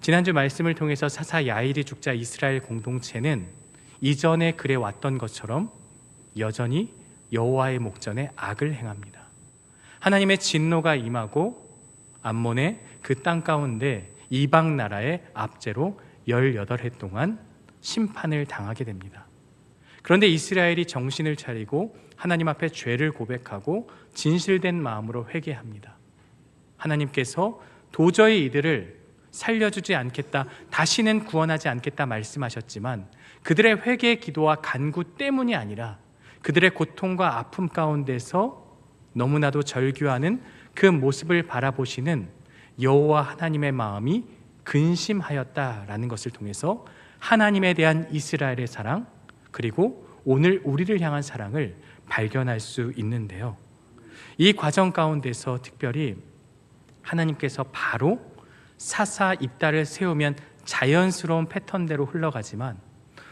지난주 말씀을 통해서 사사 야일이 죽자 이스라엘 공동체는 이전에 그래 왔던 것처럼 여전히 여호와의 목전에 악을 행합니다. 하나님의 진노가 임하고 암몬의 그 땅 가운데 이방 나라의 압제로 18해 동안 심판을 당하게 됩니다. 그런데 이스라엘이 정신을 차리고 하나님 앞에 죄를 고백하고 진실된 마음으로 회개합니다. 하나님께서 도저히 이들을 살려주지 않겠다, 다시는 구원하지 않겠다 말씀하셨지만 그들의 회개 기도와 간구 때문이 아니라 그들의 고통과 아픔 가운데서 너무나도 절규하는 그 모습을 바라보시는 여호와 하나님의 마음이 근심하였다라는 것을 통해서 하나님에 대한 이스라엘의 사랑, 그리고 오늘 우리를 향한 사랑을 발견할 수 있는데요. 이 과정 가운데서 특별히 하나님께서 바로 사사 입다를 세우면 자연스러운 패턴대로 흘러가지만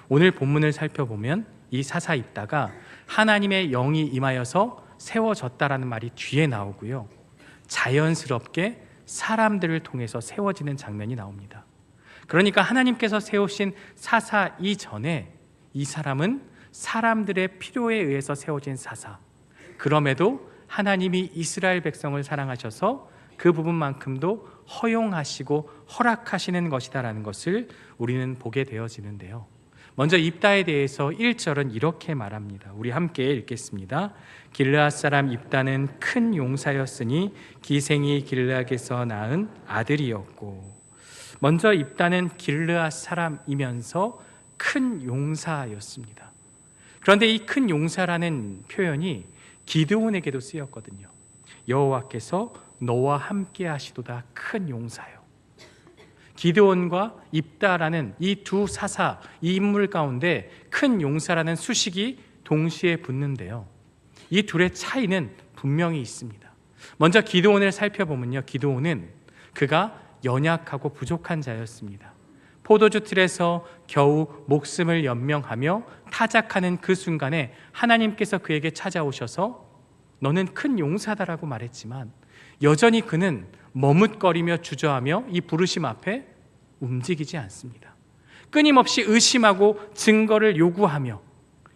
오늘 본문을 살펴보면 이 사사 입다가 하나님의 영이 임하여서 세워졌다라는 말이 뒤에 나오고요, 자연스럽게 사람들을 통해서 세워지는 장면이 나옵니다. 그러니까 하나님께서 세우신 사사 이전에 이 사람은 사람들의 필요에 의해서 세워진 사사, 그럼에도 하나님이 이스라엘 백성을 사랑하셔서 그 부분만큼도 허용하시고 허락하시는 것이다라는 것을 우리는 보게 되어지는데요. 먼저 입다에 대해서 1절은 이렇게 말합니다. 우리 함께 읽겠습니다. 길르앗 사람 입다는 큰 용사였으니 기생이 길르앗에서 낳은 아들이었고. 먼저 입다는 길르앗 사람이면서 큰 용사였습니다. 그런데 이 큰 용사라는 표현이 기드온에게도 쓰였거든요. 여호와께서 너와 함께 하시도다, 큰 용사요. 기드온과 입다라는 이 두 사사, 이 인물 가운데 큰 용사라는 수식이 동시에 붙는데요, 이 둘의 차이는 분명히 있습니다. 먼저 기드온을 살펴보면요, 기드온은 그가 연약하고 부족한 자였습니다. 포도주 틀에서 겨우 목숨을 연명하며 타작하는 그 순간에 하나님께서 그에게 찾아오셔서 너는 큰 용사다라고 말했지만 여전히 그는 머뭇거리며 주저하며 이 부르심 앞에 움직이지 않습니다. 끊임없이 의심하고 증거를 요구하며,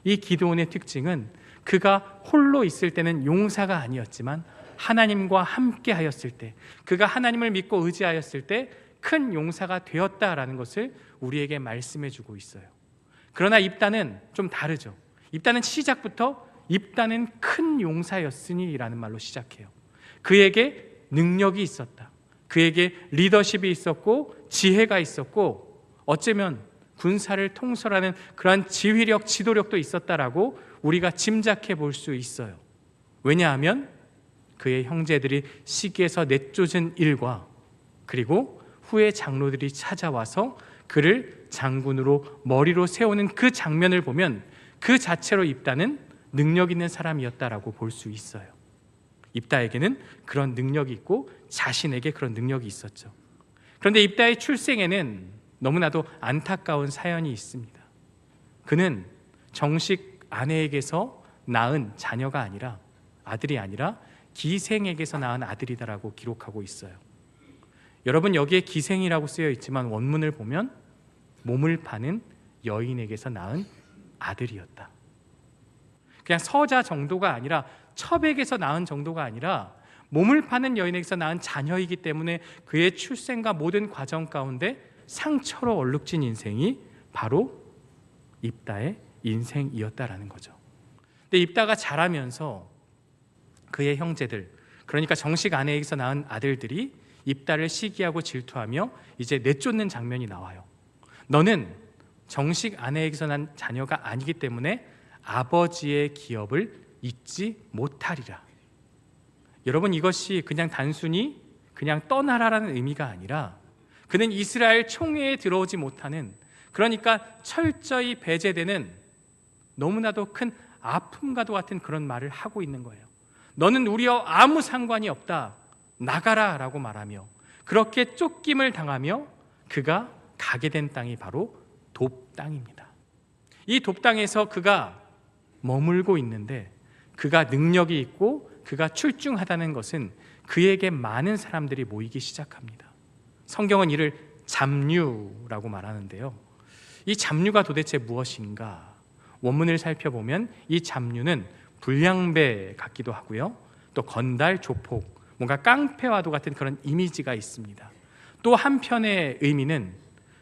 이 기드온의 특징은 그가 홀로 있을 때는 용사가 아니었지만 하나님과 함께 하였을 때, 그가 하나님을 믿고 의지하였을 때 큰 용사가 되었다라는 것을 우리에게 말씀해 주고 있어요. 그러나 입다는 좀 다르죠. 입다는 시작부터 입다는 큰 용사였으니 라는 말로 시작해요. 그에게 능력이 있었다, 그에게 리더십이 있었고 지혜가 있었고 어쩌면 군사를 통솔하는 그러한 지휘력, 지도력도 있었다라고 우리가 짐작해 볼 수 있어요. 왜냐하면 그의 형제들이 시기에서 내쫓은 일과 그리고 후에 장로들이 찾아와서 그를 장군으로 머리로 세우는 그 장면을 보면 그 자체로 입다는 능력 있는 사람이었다라고 볼 수 있어요. 입다에게는 그런 능력이 있고 자신에게 그런 능력이 있었죠. 그런데 입다의 출생에는 너무나도 안타까운 사연이 있습니다. 그는 정식 아내에게서 낳은 자녀가 아니라, 아들이 아니라 기생에게서 낳은 아들이다라고 기록하고 있어요. 여러분, 여기에 기생이라고 쓰여 있지만 원문을 보면 몸을 파는 여인에게서 낳은 아들이었다. 그냥 서자 정도가 아니라, 첩에게서 낳은 정도가 아니라 몸을 파는 여인에게서 낳은 자녀이기 때문에 그의 출생과 모든 과정 가운데 상처로 얼룩진 인생이 바로 입다의 인생이었다라는 거죠. 근데 입다가 자라면서 그의 형제들, 그러니까 정식 아내에게서 낳은 아들들이 입다를 시기하고 질투하며 이제 내쫓는 장면이 나와요. 너는 정식 아내에게서 난 자녀가 아니기 때문에 아버지의 기업을 잊지 못하리라. 여러분, 이것이 그냥 단순히 그냥 떠나라라는 의미가 아니라 그는 이스라엘 총회에 들어오지 못하는, 그러니까 철저히 배제되는 너무나도 큰 아픔과도 같은 그런 말을 하고 있는 거예요. 너는 우리와 아무 상관이 없다, 나가라 라고 말하며 그렇게 쫓김을 당하며 그가 가게 된 땅이 바로 돕 땅입니다. 이 돕 땅에서 그가 머물고 있는데 그가 능력이 있고 그가 출중하다는 것은 그에게 많은 사람들이 모이기 시작합니다. 성경은 이를 잡류라고 말하는데요. 이 잡류가 도대체 무엇인가? 원문을 살펴보면 이 잡류는 불량배 같기도 하고요. 또 건달, 조폭, 뭔가 깡패와도 같은 그런 이미지가 있습니다. 또 한편의 의미는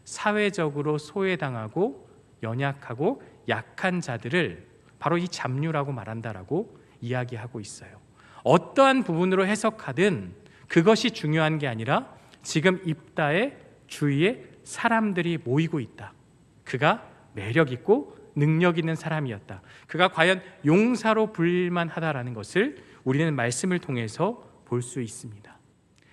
사회적으로 소외당하고 연약하고 약한 자들을 바로 이 잡류라고 말한다라고 이야기하고 있어요. 어떠한 부분으로 해석하든 그것이 중요한 게 아니라 지금 입다의 주위에 사람들이 모이고 있다. 그가 매력 있고 능력 있는 사람이었다. 그가 과연 용사로 불릴만 하다라는 것을 우리는 말씀을 통해서 볼 수 있습니다.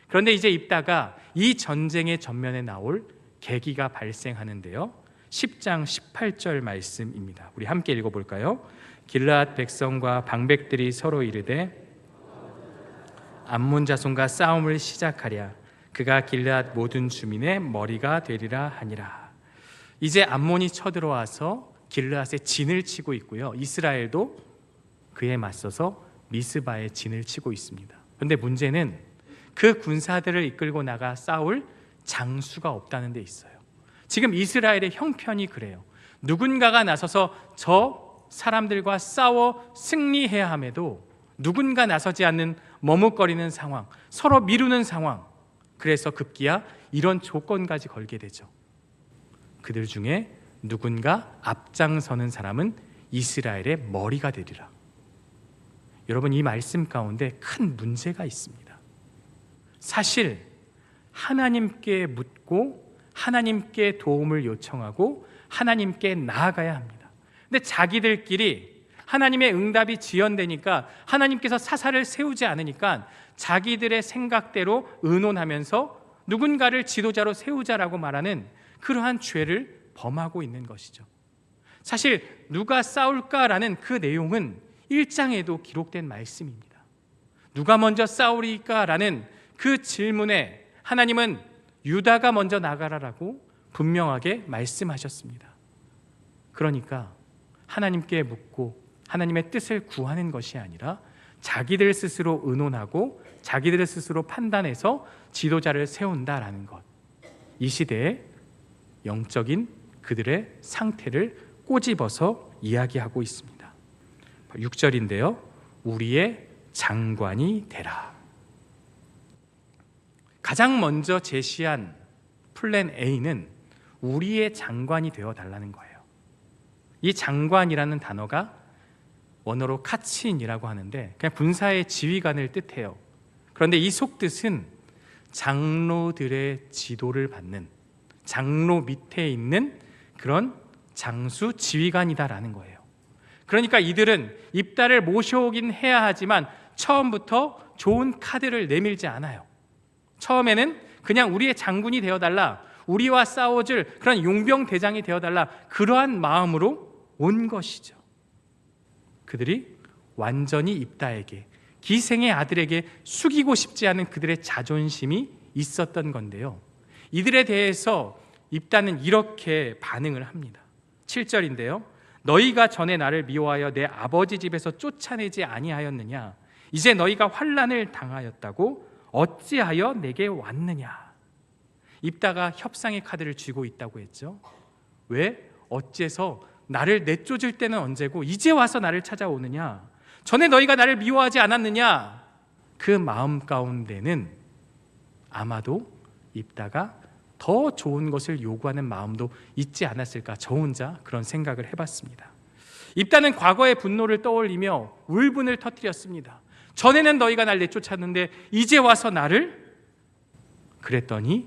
그런데 이제 입다가 이 전쟁의 전면에 나올 계기가 발생하는데요. 10장 18절 말씀입니다. 우리 함께 읽어볼까요? 길르앗 백성과 방백들이 서로 이르되 암몬 자손과 싸움을 시작하랴. 그가 길르앗 모든 주민의 머리가 되리라 하니라. 이제 암몬이 쳐들어와서 길르앗에 진을 치고 있고요. 이스라엘도 그에 맞서서 미스바에 진을 치고 있습니다. 그런데 문제는 그 군사들을 이끌고 나가 싸울 장수가 없다는 데 있어요. 지금 이스라엘의 형편이 그래요. 누군가가 나서서 저 사람들과 싸워 승리해야 함에도 누군가 나서지 않는 머뭇거리는 상황, 서로 미루는 상황. 그래서 급기야 이런 조건까지 걸게 되죠. 그들 중에 누군가 앞장서는 사람은 이스라엘의 머리가 되리라. 여러분, 이 말씀 가운데 큰 문제가 있습니다. 사실 하나님께 묻고 하나님께 도움을 요청하고 하나님께 나아가야 합니다. 근데 자기들끼리 하나님의 응답이 지연되니까, 하나님께서 사사를 세우지 않으니까 자기들의 생각대로 의논하면서 누군가를 지도자로 세우자라고 말하는 그러한 죄를 범하고 있는 것이죠. 사실 누가 싸울까라는 그 내용은 1장에도 기록된 말씀입니다. 누가 먼저 싸우리까라는 그 질문에 하나님은 유다가 먼저 나가라라고 분명하게 말씀하셨습니다. 그러니까 하나님께 묻고 하나님의 뜻을 구하는 것이 아니라 자기들 스스로 의논하고 자기들 스스로 판단해서 지도자를 세운다라는 것, 이 시대의 영적인 그들의 상태를 꼬집어서 이야기하고 있습니다. 6절인데요. 우리의 장관이 되라. 가장 먼저 제시한 플랜 A는 우리의 장관이 되어 달라는 거예요. 이 장관이라는 단어가 원어로 카친이라고 하는데 그냥 군사의 지휘관을 뜻해요. 그런데 이 속뜻은 장로들의 지도를 받는, 장로 밑에 있는 그런 장수 지휘관이다라는 거예요. 그러니까 이들은 입다를 모셔오긴 해야 하지만 처음부터 좋은 카드를 내밀지 않아요. 처음에는 그냥 우리의 장군이 되어달라, 우리와 싸워줄 그런 용병 대장이 되어달라, 그러한 마음으로 온 것이죠. 그들이 완전히 입다에게, 기생의 아들에게 숙이고 싶지 않은 그들의 자존심이 있었던 건데요. 이들에 대해서 입다는 이렇게 반응을 합니다. 7절인데요. 너희가 전에 나를 미워하여 내 아버지 집에서 쫓아내지 아니하였느냐? 이제 너희가 환난을 당하였다고 어찌하여 내게 왔느냐? 입다가 협상의 카드를 쥐고 있다고 했죠. 왜? 어째서 나를 내쫓을 때는 언제고 이제 와서 나를 찾아오느냐? 전에 너희가 나를 미워하지 않았느냐? 그 마음 가운데는 아마도 입다가 더 좋은 것을 요구하는 마음도 있지 않았을까, 저 혼자 그런 생각을 해봤습니다. 입다는 과거의 분노를 떠올리며 울분을 터뜨렸습니다. 전에는 너희가 날 내쫓았는데 이제 와서 나를? 그랬더니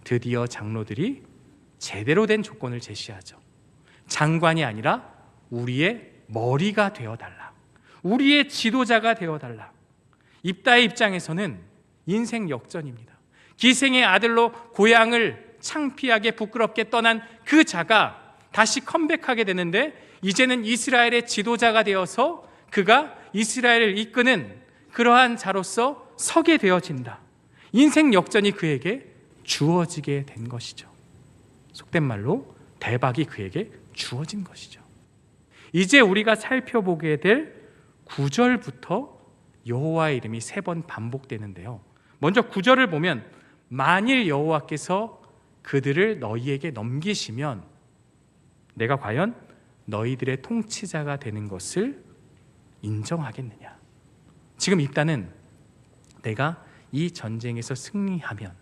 드디어 장로들이 제대로 된 조건을 제시하죠. 장관이 아니라 우리의 머리가 되어달라, 우리의 지도자가 되어달라. 입다의 입장에서는 인생 역전입니다. 기생의 아들로 고향을 창피하게 부끄럽게 떠난 그 자가 다시 컴백하게 되는데, 이제는 이스라엘의 지도자가 되어서 그가 이스라엘을 이끄는 그러한 자로서 서게 되어진다. 인생 역전이 그에게 주어지게 된 것이죠. 속된 말로 대박이 그에게 주어진 것이죠. 이제 우리가 살펴보게 될 9절부터 여호와의 이름이 3번 반복되는데요. 먼저 9절을 보면 만일 여호와께서 그들을 너희에게 넘기시면 내가 과연 너희들의 통치자가 되는 것을 인정하겠느냐. 지금 입다는 내가 이 전쟁에서 승리하면,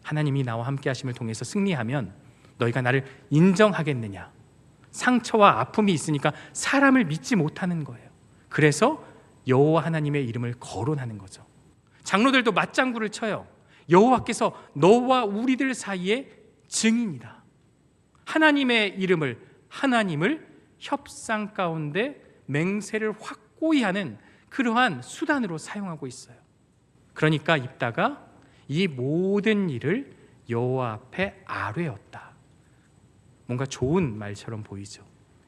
하나님이 나와 함께 하심을 통해서 승리하면 너희가 나를 인정하겠느냐. 상처와 아픔이 있으니까 사람을 믿지 못하는 거예요. 그래서 여호와 하나님의 이름을 거론하는 거죠. 장로들도 맞장구를 쳐요. 여호와께서 너와 우리들 사이에 증인이다. 하나님의 이름을, 하나님을 협상 가운데 맹세를 확고히 하는 그러한 수단으로 사용하고 있어요. 그러니까 입다가 이 모든 일을 여호와 앞에 아뢰었다. 뭔가 좋은 말처럼 보이죠.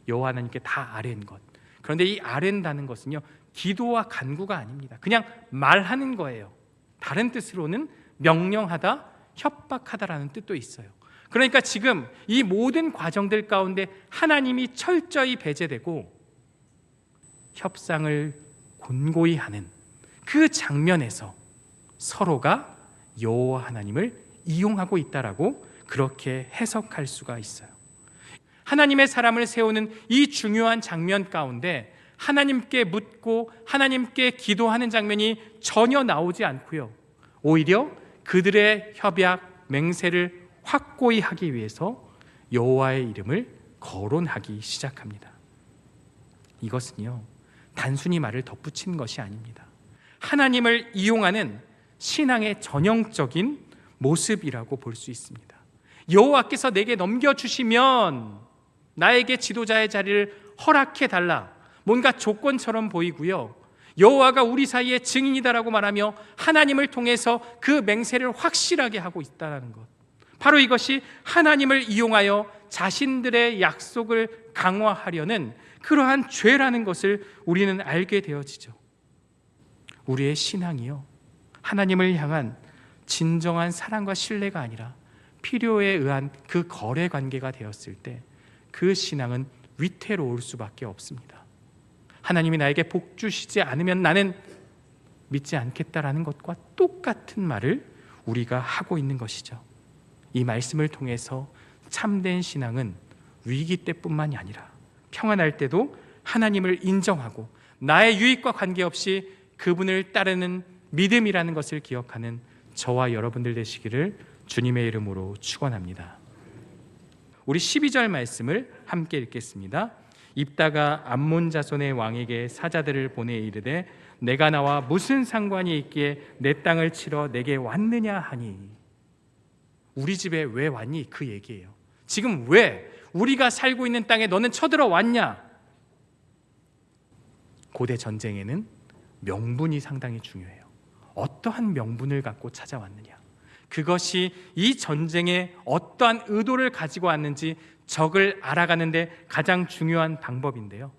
여호와 하나님께 다 아뢰는 것. 그런데 이 아뢰다는 것은요, 기도와 간구가 아닙니다. 그냥 말하는 거예요. 다른 뜻으로는 명령하다, 협박하다라는 뜻도 있어요. 그러니까 지금 이 모든 과정들 가운데 하나님이 철저히 배제되고 협상을 곤고히 하는 그 장면에서 서로가 여호와 하나님을 이용하고 있다라고 그렇게 해석할 수가 있어요. 하나님의 사람을 세우는 이 중요한 장면 가운데 하나님께 묻고 하나님께 기도하는 장면이 전혀 나오지 않고요, 오히려 그들의 협약, 맹세를 확고히 하기 위해서 여호와의 이름을 거론하기 시작합니다. 이것은요, 단순히 말을 덧붙이는 것이 아닙니다. 하나님을 이용하는 신앙의 전형적인 모습이라고 볼 수 있습니다. 여호와께서 내게 넘겨주시면 나에게 지도자의 자리를 허락해 달라, 뭔가 조건처럼 보이고요, 여호와가 우리 사이의 증인이다라고 말하며 하나님을 통해서 그 맹세를 확실하게 하고 있다는 것, 바로 이것이 하나님을 이용하여 자신들의 약속을 강화하려는 그러한 죄라는 것을 우리는 알게 되어지죠. 우리의 신앙이요, 하나님을 향한 진정한 사랑과 신뢰가 아니라 필요에 의한 그 거래 관계가 되었을 때 그 신앙은 위태로울 수밖에 없습니다. 하나님이 나에게 복 주시지 않으면 나는 믿지 않겠다라는 것과 똑같은 말을 우리가 하고 있는 것이죠. 이 말씀을 통해서 참된 신앙은 위기 때뿐만이 아니라 평안할 때도 하나님을 인정하고 나의 유익과 관계없이 그분을 따르는 믿음이라는 것을 기억하는 저와 여러분들 되시기를 주님의 이름으로 축원합니다. 우리 12절 말씀을 함께 읽겠습니다. 입다가 암몬 자손의 왕에게 사자들을 보내 이르되 내가 나와 무슨 상관이 있기에 내 땅을 치러 내게 왔느냐 하니. 우리 집에 왜 왔니? 그 얘기예요. 지금 왜 우리가 살고 있는 땅에 너는 쳐들어왔냐? 고대 전쟁에는 명분이 상당히 중요해요. 어떠한 명분을 갖고 찾아왔느냐, 그것이 이 전쟁에 어떠한 의도를 가지고 왔는지 적을 알아가는데 가장 중요한 방법인데요,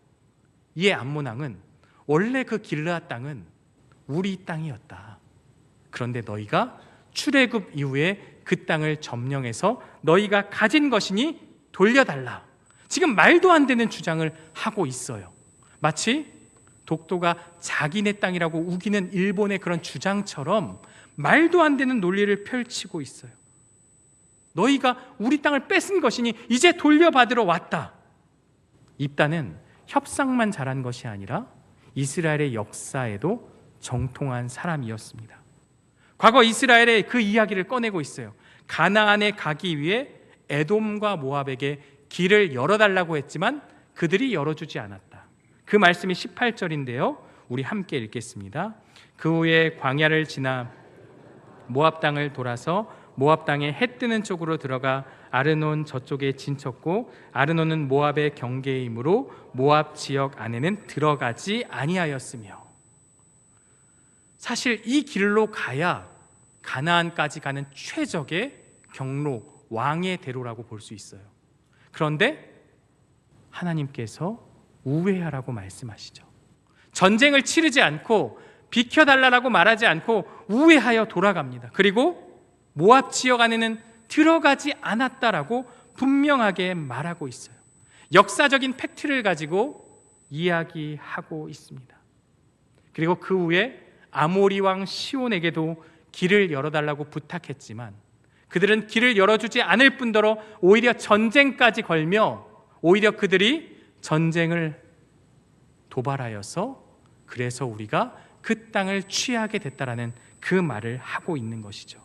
이에 암몬 왕은 원래 그 길르앗 땅은 우리 땅이었다. 그런데 너희가 출애굽 이후에 그 땅을 점령해서 너희가 가진 것이니 돌려달라. 지금 말도 안 되는 주장을 하고 있어요. 마치 독도가 자기네 땅이라고 우기는 일본의 그런 주장처럼 말도 안 되는 논리를 펼치고 있어요. 너희가 우리 땅을 뺏은 것이니 이제 돌려받으러 왔다. 입다는 협상만 잘한 것이 아니라 이스라엘의 역사에도 정통한 사람이었습니다. 과거 이스라엘의 그 이야기를 꺼내고 있어요. 가나안에 가기 위해 에돔과 모압에게 길을 열어달라고 했지만 그들이 열어주지 않았다. 그 말씀이 18절인데요, 우리 함께 읽겠습니다. 그 후에 광야를 지나 모압 땅을 돌아서 모압 땅의 해 뜨는 쪽으로 들어가 아르논 저쪽에 진쳤고, 아르논은 모압의 경계이므로 모압 지역 안에는 들어가지 아니하였으며. 사실 이 길로 가야 가나안까지 가는 최적의 경로, 왕의 대로라고 볼 수 있어요. 그런데 하나님께서 우회하라고 말씀하시죠. 전쟁을 치르지 않고 비켜달라고 말하지 않고 우회하여 돌아갑니다. 그리고 모압 지역 안에는 들어가지 않았다라고 분명하게 말하고 있어요. 역사적인 팩트를 가지고 이야기하고 있습니다. 그리고 그 후에 아모리 왕 시온에게도 길을 열어달라고 부탁했지만 그들은 길을 열어주지 않을 뿐더러 오히려 전쟁까지 걸며 오히려 그들이 전쟁을 도발하여서 그래서 우리가 그 땅을 취하게 됐다라는 그 말을 하고 있는 것이죠.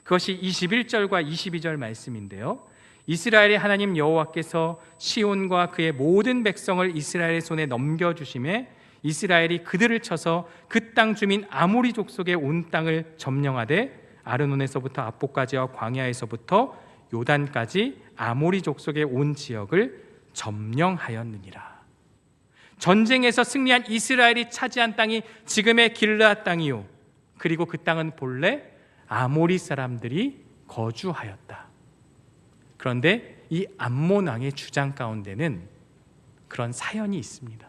그것이 21절과 22절 말씀인데요. 이스라엘의 하나님 여호와께서 시온과 그의 모든 백성을 이스라엘의 손에 넘겨주심에 이스라엘이 그들을 쳐서 그 땅 주민 아모리 족속의 온 땅을 점령하되 아르논에서부터 압보까지와 광야에서부터 요단까지 아모리 족속의 온 지역을 점령하였느니라. 전쟁에서 승리한 이스라엘이 차지한 땅이 지금의 길르앗 땅이요, 그리고 그 땅은 본래 아모리 사람들이 거주하였다. 그런데 이 암몬 왕의 주장 가운데는 그런 사연이 있습니다.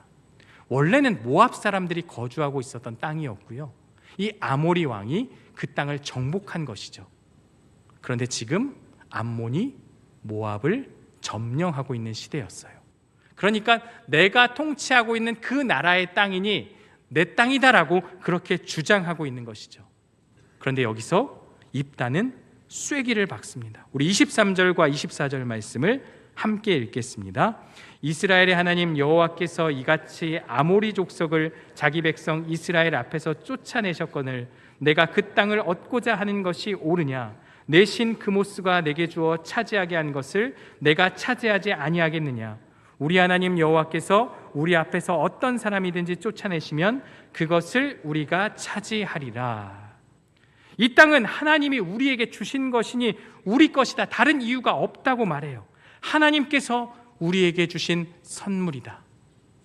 원래는 모압 사람들이 거주하고 있었던 땅이었고요, 이 아모리 왕이 그 땅을 정복한 것이죠. 그런데 지금 암몬이 모압을 점령하고 있는 시대였어요. 그러니까 내가 통치하고 있는 그 나라의 땅이니 내 땅이다라고 그렇게 주장하고 있는 것이죠. 그런데 여기서 입다는 쐐기를 박습니다. 우리 23절과 24절 말씀을 함께 읽겠습니다. 이스라엘의 하나님 여호와께서 이같이 아모리 족속을 자기 백성 이스라엘 앞에서 쫓아내셨거늘 내가 그 땅을 얻고자 하는 것이 옳으냐? 내 신 그모스가 내게 주어 차지하게 한 것을 내가 차지하지 아니하겠느냐? 우리 하나님 여호와께서 우리 앞에서 어떤 사람이든지 쫓아내시면 그것을 우리가 차지하리라. 이 땅은 하나님이 우리에게 주신 것이니 우리 것이다, 다른 이유가 없다고 말해요. 하나님께서 우리에게 주신 선물이다.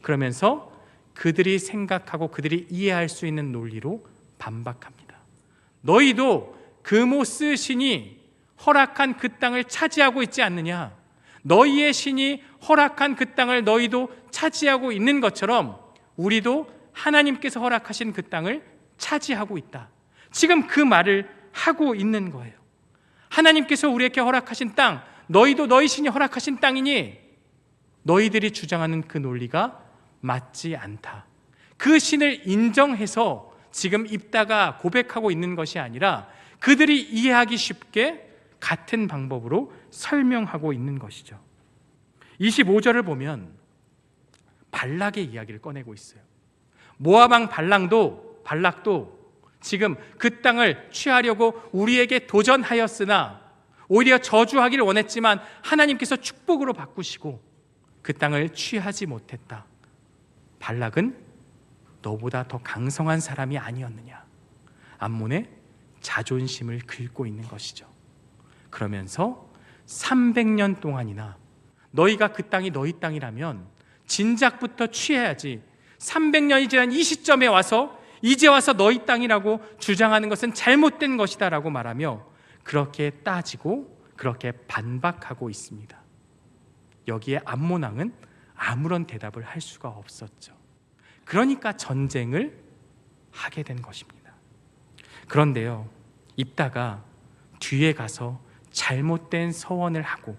그러면서 그들이 생각하고 그들이 이해할 수 있는 논리로 반박합니다. 너희도 그모스 신이 허락한 그 땅을 차지하고 있지 않느냐? 너희의 신이 허락한 그 땅을 너희도 차지하고 있는 것처럼 우리도 하나님께서 허락하신 그 땅을 차지하고 있다. 지금 그 말을 하고 있는 거예요. 하나님께서 우리에게 허락하신 땅, 너희도 너희 신이 허락하신 땅이니 너희들이 주장하는 그 논리가 맞지 않다. 그 신을 인정해서 지금 입다가 고백하고 있는 것이 아니라 그들이 이해하기 쉽게 같은 방법으로 설명하고 있는 것이죠. 25절을 보면 발락의 이야기를 꺼내고 있어요. 모압왕 발락도 지금 그 땅을 취하려고 우리에게 도전하였으나 오히려 저주하기를 원했지만 하나님께서 축복으로 바꾸시고 그 땅을 취하지 못했다. 발락은 너보다 더 강성한 사람이 아니었느냐? 암몬의 자존심을 긁고 있는 것이죠. 그러면서 300년 동안이나 너희가 그 땅이 너희 땅이라면 진작부터 취해야지 300년이 지난 이 시점에 와서 이제 와서 너희 땅이라고 주장하는 것은 잘못된 것이다 라고 말하며 그렇게 따지고 그렇게 반박하고 있습니다. 여기에 암몬 왕은 아무런 대답을 할 수가 없었죠. 그러니까 전쟁을 하게 된 것입니다. 그런데요, 입다가 뒤에 가서 잘못된 서원을 하고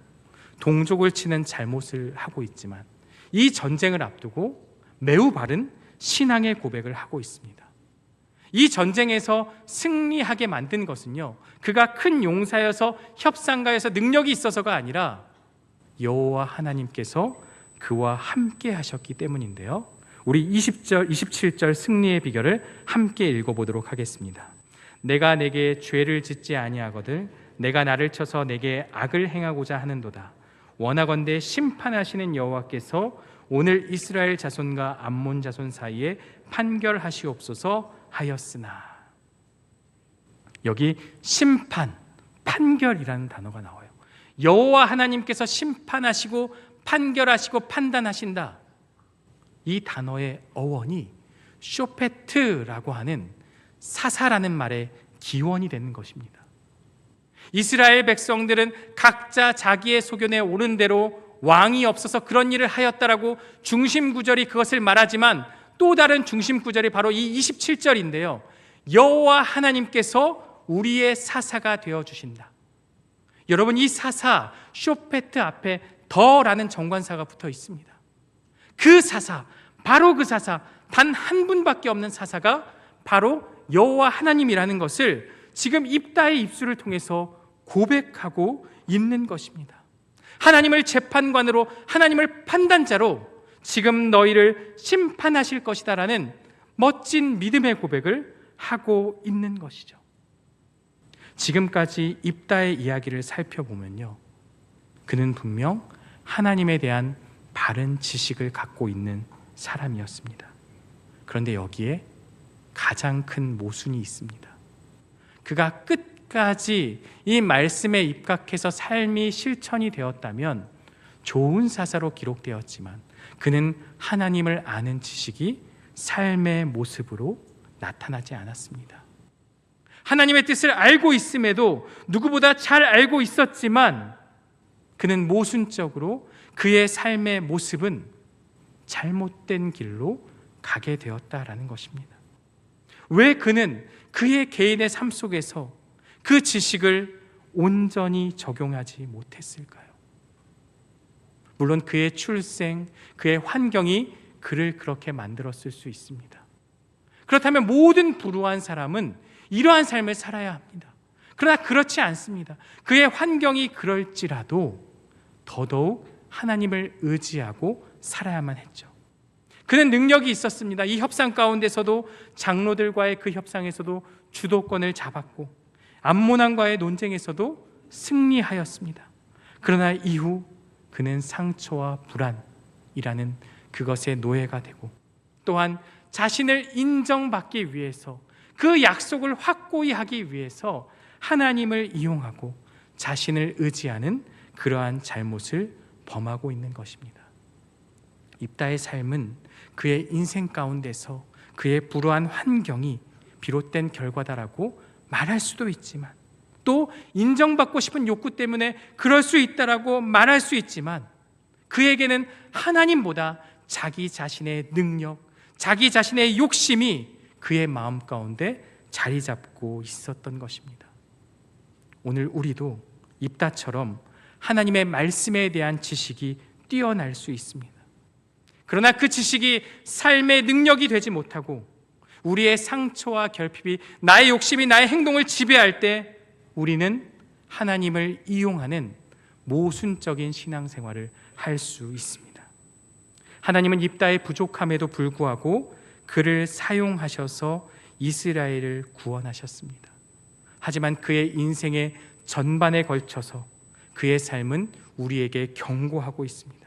동족을 치는 잘못을 하고 있지만 이 전쟁을 앞두고 매우 바른 신앙의 고백을 하고 있습니다. 이 전쟁에서 승리하게 만든 것은요, 그가 큰 용사여서 협상가여서 능력이 있어서가 아니라 여호와 하나님께서 그와 함께 하셨기 때문인데요. 우리 20절, 27절 승리의 비결을 함께 읽어보도록 하겠습니다. 내가 내게 죄를 짓지 아니하거든 내가 나를 쳐서 내게 악을 행하고자 하는도다. 원하건대 심판하시는 여호와께서 오늘 이스라엘 자손과 암몬 자손 사이에 판결하시옵소서 하였으나. 여기 심판, 판결이라는 단어가 나와요. 여호와 하나님께서 심판하시고 판결하시고 판단하신다. 이 단어의 어원이 쇼페트라고 하는 사사라는 말의 기원이 되는 것입니다. 이스라엘 백성들은 각자 자기의 소견에 오른 대로 왕이 없어서 그런 일을 하였다라고 중심구절이 그것을 말하지만 또 다른 중심구절이 바로 이 27절인데요. 여호와 하나님께서 우리의 사사가 되어주신다. 여러분, 이 사사, 쇼페트 앞에 더라는 정관사가 붙어 있습니다. 그 사사, 바로 그 사사, 단 한 분밖에 없는 사사가 바로 여호와 하나님이라는 것을 지금 입다의 입술을 통해서 고백하고 있는 것입니다. 하나님을 재판관으로, 하나님을 판단자로 지금 너희를 심판하실 것이다라는 멋진 믿음의 고백을 하고 있는 것이죠. 지금까지 입다의 이야기를 살펴보면요, 그는 분명 하나님에 대한 바른 지식을 갖고 있는 사람이었습니다. 그런데 여기에 가장 큰 모순이 있습니다. 그가 끝까지 이 말씀에 입각해서 삶이 실천이 되었다면 좋은 사사로 기록되었지만, 그는 하나님을 아는 지식이 삶의 모습으로 나타나지 않았습니다. 하나님의 뜻을 알고 있음에도, 누구보다 잘 알고 있었지만, 그는 모순적으로 그의 삶의 모습은 잘못된 길로 가게 되었다라는 것입니다. 왜 그는 그의 개인의 삶 속에서 그 지식을 온전히 적용하지 못했을까요? 물론 그의 출생, 그의 환경이 그를 그렇게 만들었을 수 있습니다. 그렇다면 모든 불우한 사람은 이러한 삶을 살아야 합니다. 그러나 그렇지 않습니다. 그의 환경이 그럴지라도 더더욱 하나님을 의지하고 살아야만 했죠. 그는 능력이 있었습니다. 이 협상 가운데서도, 장로들과의 그 협상에서도 주도권을 잡았고, 암몬왕과의 논쟁에서도 승리하였습니다. 그러나 이후 그는 상처와 불안이라는 그것의 노예가 되고, 또한 자신을 인정받기 위해서, 그 약속을 확고히 하기 위해서 하나님을 이용하고 자신을 의지하는 그러한 잘못을 범하고 있는 것입니다. 입다의 삶은 그의 인생 가운데서 그의 불우한 환경이 비롯된 결과다라고 말할 수도 있지만, 또 인정받고 싶은 욕구 때문에 그럴 수 있다라고 말할 수 있지만, 그에게는 하나님보다 자기 자신의 능력, 자기 자신의 욕심이 그의 마음 가운데 자리 잡고 있었던 것입니다. 오늘 우리도 입다처럼 하나님의 말씀에 대한 지식이 뛰어날 수 있습니다. 그러나 그 지식이 삶의 능력이 되지 못하고 우리의 상처와 결핍이, 나의 욕심이 나의 행동을 지배할 때 우리는 하나님을 이용하는 모순적인 신앙생활을 할 수 있습니다. 하나님은 입다의 부족함에도 불구하고 그를 사용하셔서 이스라엘을 구원하셨습니다. 하지만 그의 인생의 전반에 걸쳐서 그의 삶은 우리에게 경고하고 있습니다.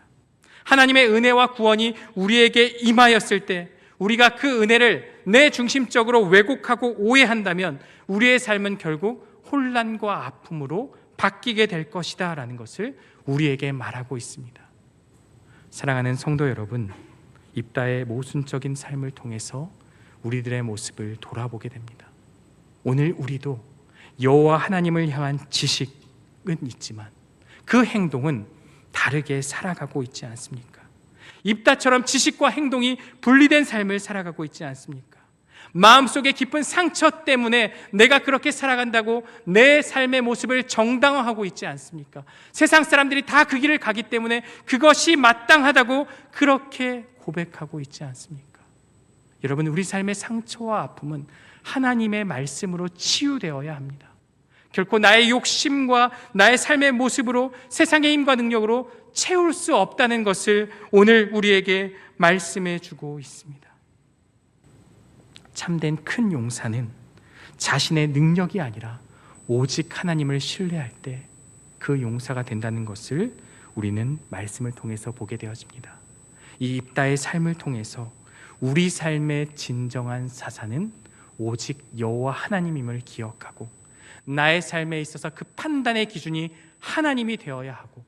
하나님의 은혜와 구원이 우리에게 임하였을 때 우리가 그 은혜를 내 중심적으로 왜곡하고 오해한다면 우리의 삶은 결국 혼란과 아픔으로 바뀌게 될 것이다 라는 것을 우리에게 말하고 있습니다. 사랑하는 성도 여러분, 입다의 모순적인 삶을 통해서 우리들의 모습을 돌아보게 됩니다. 오늘 우리도 여호와 하나님을 향한 지식은 있지만 그 행동은 다르게 살아가고 있지 않습니까? 입다처럼 지식과 행동이 분리된 삶을 살아가고 있지 않습니까? 마음속에 깊은 상처 때문에 내가 그렇게 살아간다고 내 삶의 모습을 정당화하고 있지 않습니까? 세상 사람들이 다 그 길을 가기 때문에 그것이 마땅하다고 그렇게 고백하고 있지 않습니까? 여러분, 우리 삶의 상처와 아픔은 하나님의 말씀으로 치유되어야 합니다. 결코 나의 욕심과 나의 삶의 모습으로, 세상의 힘과 능력으로 채울 수 없다는 것을 오늘 우리에게 말씀해 주고 있습니다. 참된 큰 용사는 자신의 능력이 아니라 오직 하나님을 신뢰할 때 그 용사가 된다는 것을 우리는 말씀을 통해서 보게 되어집니다. 이 입다의 삶을 통해서 우리 삶의 진정한 사사는 오직 여호와 하나님임을 기억하고, 나의 삶에 있어서 그 판단의 기준이 하나님이 되어야 하고,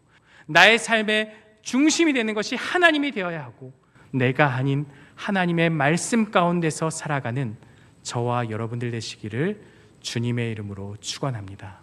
나의 삶의 중심이 되는 것이 하나님이 되어야 하고, 내가 아닌 하나님의 말씀 가운데서 살아가는 저와 여러분들 되시기를 주님의 이름으로 축원합니다.